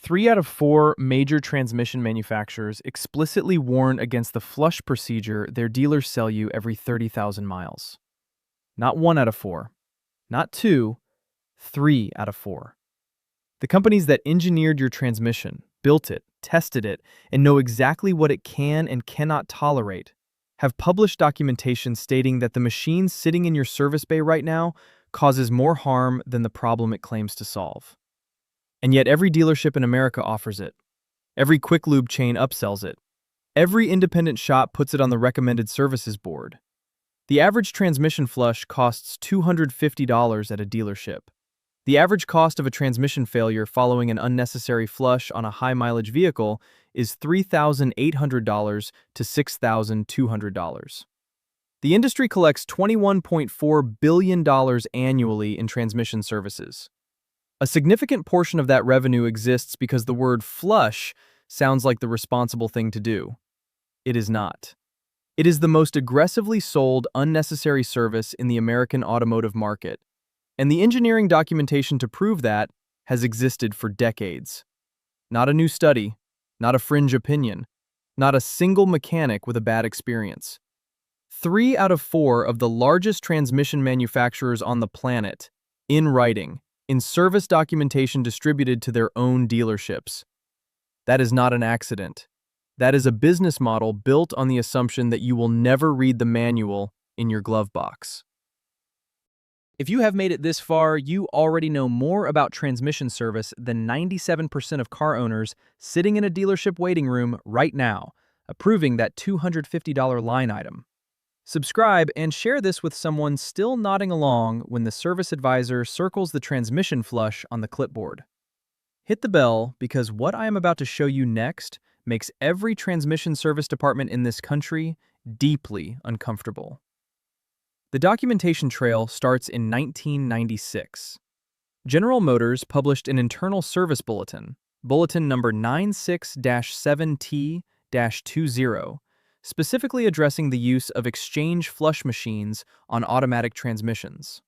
3 out of 4 major transmission manufacturers explicitly warn against the flush procedure their dealers sell you every 30,000 miles. Not 1 out of 4, not 2, 3 out of 4. The companies that engineered your transmission, built it, tested it, and know exactly what it can and cannot tolerate have published documentation stating that the machine sitting in your service bay right now causes more harm than the problem it claims to solve. And yet every dealership in America offers it. Every quick lube chain upsells it. Every independent shop puts it on the recommended services board. The average transmission flush costs $250 at a dealership. The average cost of a transmission failure following an unnecessary flush on a high-mileage vehicle is $3,800 to $6,200. The industry collects $21.4 billion annually in transmission services. A significant portion of that revenue exists because the word flush sounds like the responsible thing to do. It is not. It is the most aggressively sold unnecessary service in the American automotive market, and the engineering documentation to prove that has existed for decades. Not a new study, not a fringe opinion, not a single mechanic with a bad experience. 3 out of 4 of the largest transmission manufacturers on the planet, in writing, in service documentation distributed to their own dealerships. That is not an accident. That is a business model built on the assumption that you will never read the manual in your glove box. If you have made it this far, you already know more about transmission service than 97% of car owners sitting in a dealership waiting room right now, approving that $250 line item. Subscribe and share this with someone still nodding along when the service advisor circles the transmission flush on the clipboard. Hit the bell because what I am about to show you next makes every transmission service department in this country deeply uncomfortable. The documentation trail starts in 1996. General Motors published an internal service bulletin, bulletin number 96-7T-20, specifically addressing the use of exchange flush machines on automatic transmissions.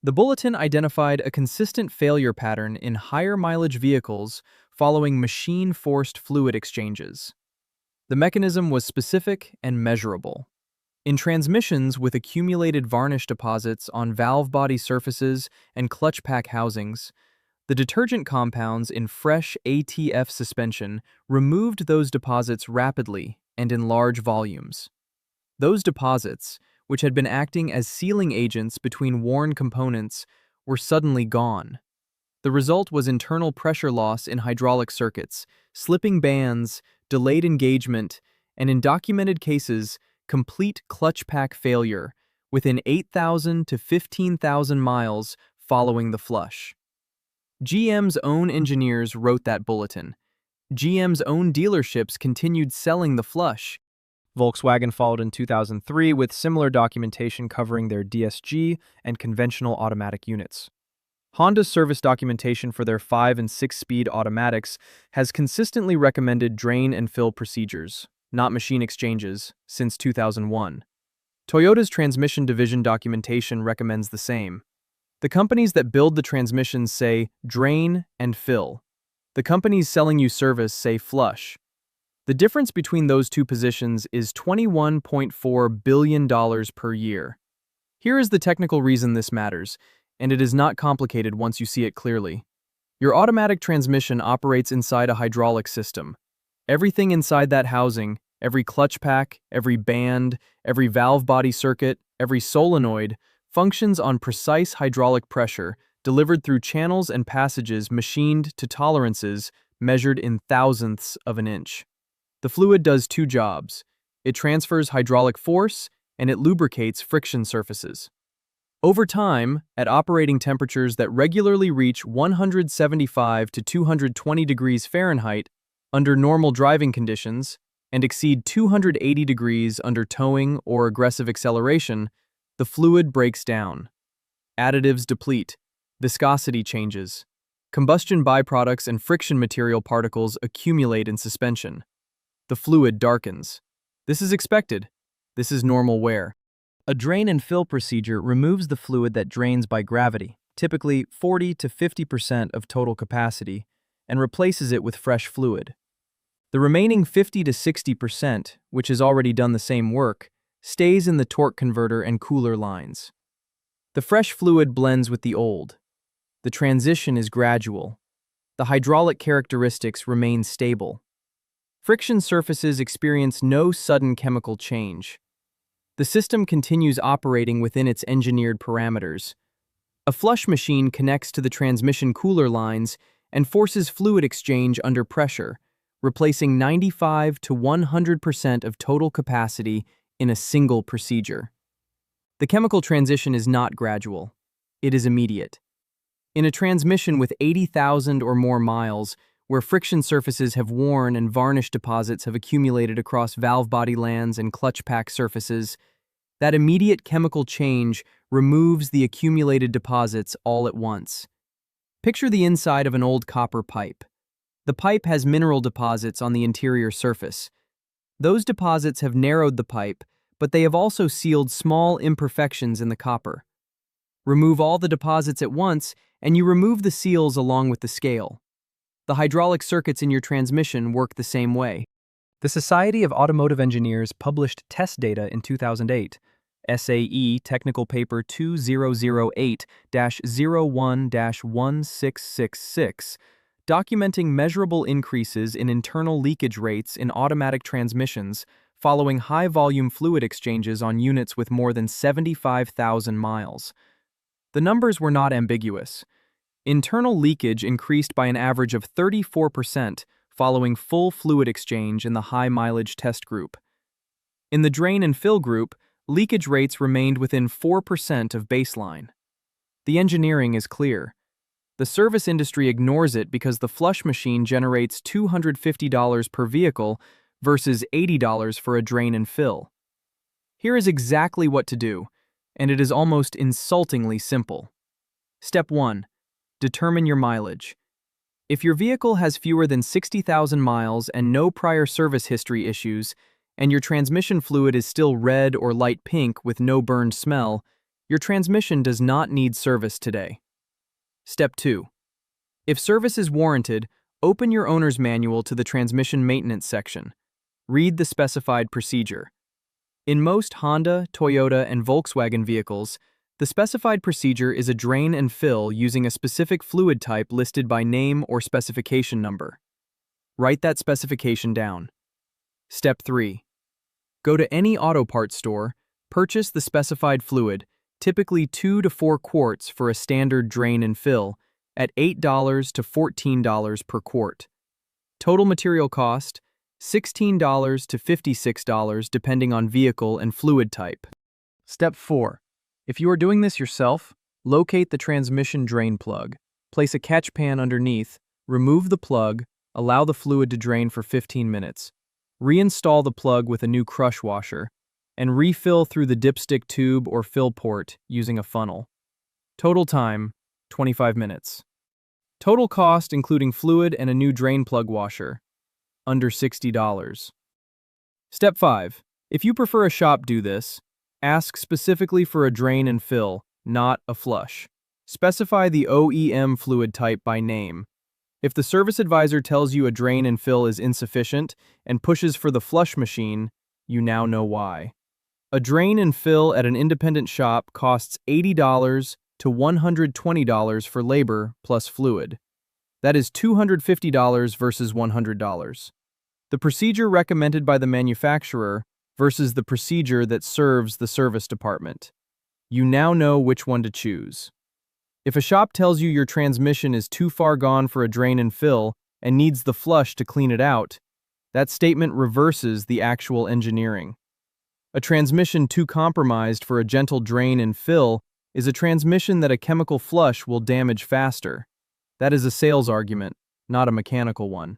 The bulletin identified a consistent failure pattern in higher mileage vehicles following machine-forced fluid exchanges. The mechanism was specific and measurable. In transmissions with accumulated varnish deposits on valve body surfaces and clutch pack housings, the detergent compounds in fresh ATF suspension removed those deposits rapidly and in large volumes. Those deposits, which had been acting as sealing agents between worn components, were suddenly gone. The result was internal pressure loss in hydraulic circuits, slipping bands, delayed engagement, and in documented cases, complete clutch pack failure within 8,000 to 15,000 miles following the flush. GM's own engineers wrote that bulletin. GM's own dealerships continued selling the flush. Volkswagen followed in 2003 with similar documentation covering their DSG and conventional automatic units. Honda's service documentation for their 5- and 6-speed automatics has consistently recommended drain and fill procedures, not machine exchanges, since 2001. Toyota's transmission division documentation recommends the same. The companies that build the transmissions say drain and fill. The companies selling you service say flush. The difference between those two positions is $21.4 billion per year. Here is the technical reason this matters, and it is not complicated once you see it clearly. Your automatic transmission operates inside a hydraulic system. Everything inside that housing, every clutch pack, every band, every valve body circuit, every solenoid, functions on precise hydraulic pressure delivered through channels and passages machined to tolerances measured in thousandths of an inch. The fluid does two jobs. It transfers hydraulic force and it lubricates friction surfaces. Over time, at operating temperatures that regularly reach 175 to 220 degrees Fahrenheit under normal driving conditions and exceed 280 degrees under towing or aggressive acceleration, the fluid breaks down. Additives deplete. Viscosity changes. Combustion byproducts and friction material particles accumulate in suspension. The fluid darkens. This is expected. This is normal wear. A drain and fill procedure removes the fluid that drains by gravity, typically 40 to 50% of total capacity, and replaces it with fresh fluid. The remaining 50 to 60%, which has already done the same work, stays in the torque converter and cooler lines. The fresh fluid blends with the old. The transition is gradual. The hydraulic characteristics remain stable. Friction surfaces experience no sudden chemical change. The system continues operating within its engineered parameters. A flush machine connects to the transmission cooler lines and forces fluid exchange under pressure, replacing 95 to 100% of total capacity in a single procedure. The chemical transition is not gradual. It is immediate. In a transmission with 80,000 or more miles, where friction surfaces have worn and varnish deposits have accumulated across valve body lands and clutch pack surfaces, that immediate chemical change removes the accumulated deposits all at once. Picture the inside of an old copper pipe. The pipe has mineral deposits on the interior surface. Those deposits have narrowed the pipe, but they have also sealed small imperfections in the copper. Remove all the deposits at once, and you remove the seals along with the scale. The hydraulic circuits in your transmission work the same way. The Society of Automotive Engineers published test data in 2008, SAE Technical Paper 2008-01-1666, documenting measurable increases in internal leakage rates in automatic transmissions following high-volume fluid exchanges on units with more than 75,000 miles. The numbers were not ambiguous. Internal leakage increased by an average of 34% following full fluid exchange in the high-mileage test group. In the drain and fill group, leakage rates remained within 4% of baseline. The engineering is clear. The service industry ignores it because the flush machine generates $250 per vehicle versus $80 for a drain and fill. Here is exactly what to do, and it is almost insultingly simple. Step 1. Determine your mileage. If your vehicle has fewer than 60,000 miles and no prior service history issues, and your transmission fluid is still red or light pink with no burned smell, your transmission does not need service today. Step 2. If service is warranted, open your owner's manual to the transmission maintenance section. Read the specified procedure. In most Honda, Toyota, and Volkswagen vehicles, the specified procedure is a drain and fill using a specific fluid type listed by name or specification number. Write that specification down. Step 3. Go to any auto parts store, purchase the specified fluid, typically 2 to 4 quarts for a standard drain and fill, at $8 to $14 per quart. Total material cost, $16 to $56 depending on vehicle and fluid type. Step 4. If you are doing this yourself, locate the transmission drain plug, place a catch pan underneath, remove the plug, allow the fluid to drain for 15 minutes, reinstall the plug with a new crush washer, and refill through the dipstick tube or fill port using a funnel. Total time, 25 minutes. Total cost including fluid and a new drain plug washer, under $60. Step 5. If you prefer a shop do this, ask specifically for a drain and fill, not a flush. Specify the OEM fluid type by name. If the service advisor tells you a drain and fill is insufficient and pushes for the flush machine, you now know why. A drain and fill at an independent shop costs $80 to $120 for labor plus fluid. That is $250 versus $100. The procedure recommended by the manufacturer versus the procedure that serves the service department. You now know which one to choose. If a shop tells you your transmission is too far gone for a drain and fill and needs the flush to clean it out, that statement reverses the actual engineering. A transmission too compromised for a gentle drain and fill is a transmission that a chemical flush will damage faster. That is a sales argument, not a mechanical one.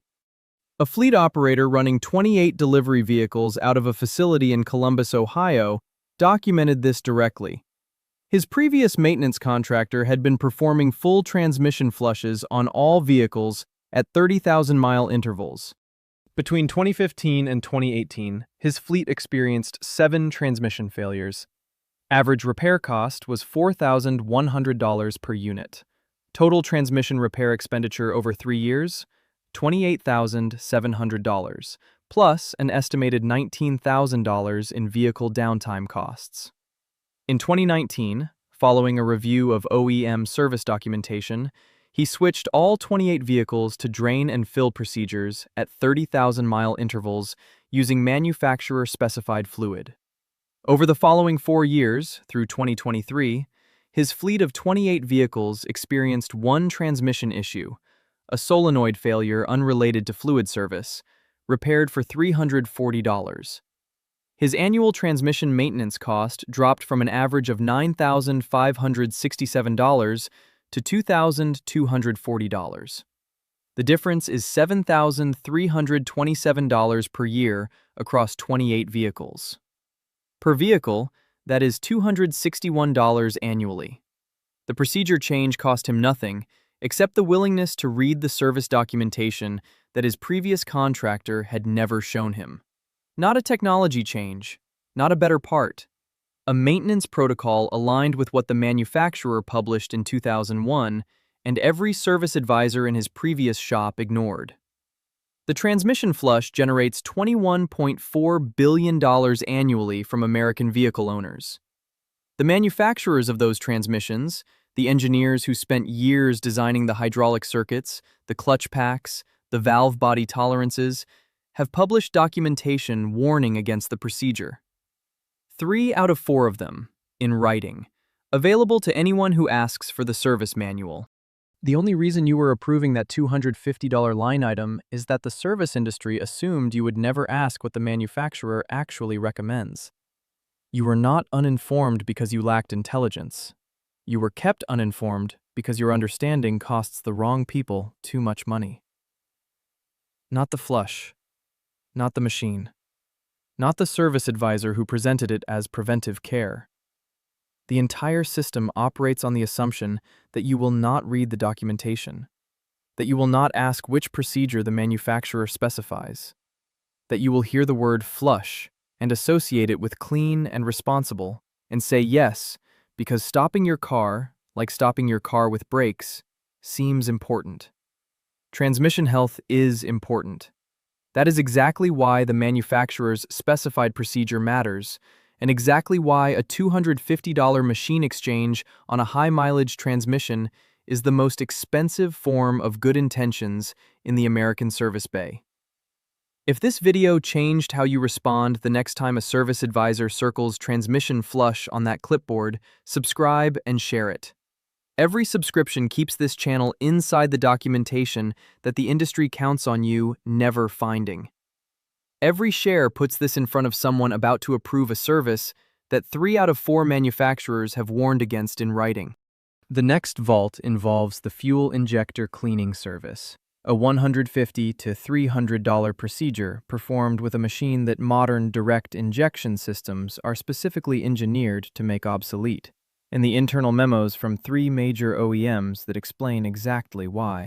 A fleet operator running 28 delivery vehicles out of a facility in Columbus, Ohio, documented this directly. His previous maintenance contractor had been performing full transmission flushes on all vehicles at 30,000-mile intervals. Between 2015 and 2018, his fleet experienced 7 transmission failures. Average repair cost was $4,100 per unit. Total transmission repair expenditure over 3 years, $28,700, plus an estimated $19,000 in vehicle downtime costs. In 2019, following a review of OEM service documentation, he switched all 28 vehicles to drain and fill procedures at 30,000-mile intervals using manufacturer-specified fluid. Over the following 4 years, through 2023, his fleet of 28 vehicles experienced one transmission issue, a solenoid failure unrelated to fluid service, repaired for $340. His annual transmission maintenance cost dropped from an average of $9,567 to $2,240. The difference is $7,327 per year across 28 vehicles. Per vehicle, that is $261 annually. The procedure change cost him nothing, except the willingness to read the service documentation that his previous contractor had never shown him. Not a technology change, not a better part. A maintenance protocol aligned with what the manufacturer published in 2001 and every service advisor in his previous shop ignored. The transmission flush generates $21.4 billion annually from American vehicle owners. The manufacturers of those transmissions, the engineers who spent years designing the hydraulic circuits, the clutch packs, the valve body tolerances, have published documentation warning against the procedure. 3 out of 4 of them, in writing, available to anyone who asks for the service manual. The only reason you were approving that $250 line item is that the service industry assumed you would never ask what the manufacturer actually recommends. You were not uninformed because you lacked intelligence. You were kept uninformed because your understanding costs the wrong people too much money. Not the flush, not the machine, not the service advisor who presented it as preventive care. The entire system operates on the assumption that you will not read the documentation, that you will not ask which procedure the manufacturer specifies, that you will hear the word flush and associate it with clean and responsible, and say yes, because stopping your car, like stopping your car with brakes, seems important. Transmission health is important. That is exactly why the manufacturer's specified procedure matters, and exactly why a $250 machine exchange on a high-mileage transmission is the most expensive form of good intentions in the American service bay. If this video changed how you respond the next time a service advisor circles transmission flush on that clipboard, subscribe and share it. Every subscription keeps this channel inside the documentation that the industry counts on you never finding. Every share puts this in front of someone about to approve a service that 3 out of 4 manufacturers have warned against in writing. The next vault involves the fuel injector cleaning service, a $150 to $300 procedure performed with a machine that modern direct injection systems are specifically engineered to make obsolete, and the internal memos from 3 major OEMs that explain exactly why.